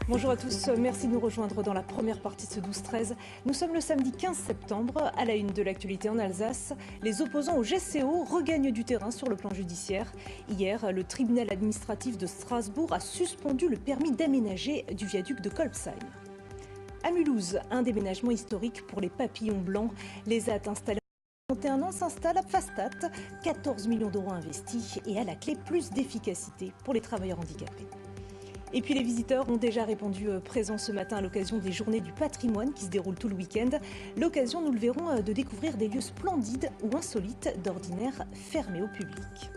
Bonjour à tous, merci de nous rejoindre dans la première partie de ce 12-13. Nous sommes le samedi 15 septembre, à la une de l'actualité en Alsace. Les opposants au GCO regagnent du terrain sur le plan judiciaire. Hier, le tribunal administratif de Strasbourg a suspendu le permis d'aménager du viaduc de Kolbsheim. À Mulhouse, un déménagement historique pour les papillons blancs. Les ZAT installés en 31 ans s'installent à Fastat. 14 millions d'euros investis et à la clé plus d'efficacité pour les travailleurs handicapés. Et puis les visiteurs ont déjà répondu présents ce matin à l'occasion des Journées du patrimoine qui se déroulent tout le week-end. L'occasion, nous le verrons, de découvrir des lieux splendides ou insolites, d'ordinaire fermés au public.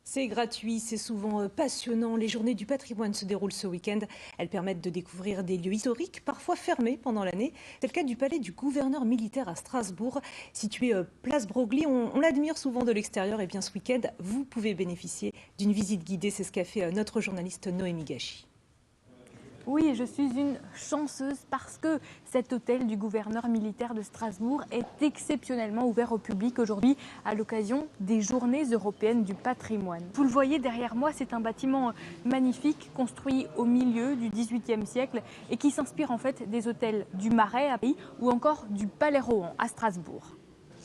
C'est gratuit, c'est souvent passionnant. Les Journées du patrimoine se déroulent ce week-end. Elles permettent de découvrir des lieux historiques, parfois fermés pendant l'année. C'est le cas du palais du gouverneur militaire à Strasbourg. Situé place Broglie, on l'admire souvent de l'extérieur. Et bien ce week-end, vous pouvez bénéficier d'une visite guidée. C'est ce qu'a fait notre journaliste Noémie Gachy. Oui, je suis une chanceuse parce que cet hôtel du gouverneur militaire de Strasbourg est exceptionnellement ouvert au public aujourd'hui à l'occasion des Journées européennes du patrimoine. Vous le voyez derrière moi, c'est un bâtiment magnifique construit au milieu du XVIIIe siècle et qui s'inspire en fait des hôtels du Marais à Paris ou encore du Palais Rohan à Strasbourg.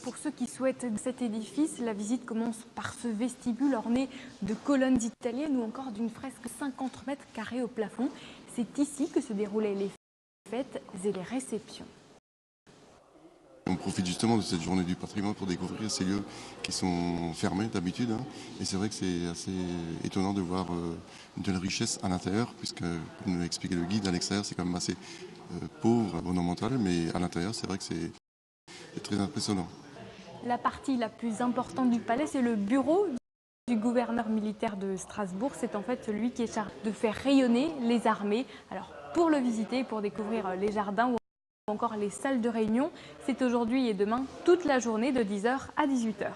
Pour ceux qui souhaitent cet édifice, la visite commence par ce vestibule orné de colonnes italiennes ou encore d'une fresque 50 mètres carrés au plafond. C'est ici que se déroulaient les fêtes et les réceptions. On profite justement de cette journée du patrimoine pour découvrir ces lieux qui sont fermés d'habitude. Et c'est vrai que c'est assez étonnant de voir une telle richesse à l'intérieur, puisque, comme nous l'a expliqué le guide, à l'extérieur c'est quand même assez pauvre, ornemental, mais à l'intérieur c'est vrai que c'est très impressionnant. La partie la plus importante du palais, c'est le bureau du gouverneur militaire de Strasbourg. C'est en fait celui qui est chargé de faire rayonner les armées. Alors pour le visiter, pour découvrir les jardins ou encore les salles de réunion, c'est aujourd'hui et demain toute la journée de 10h à 18h.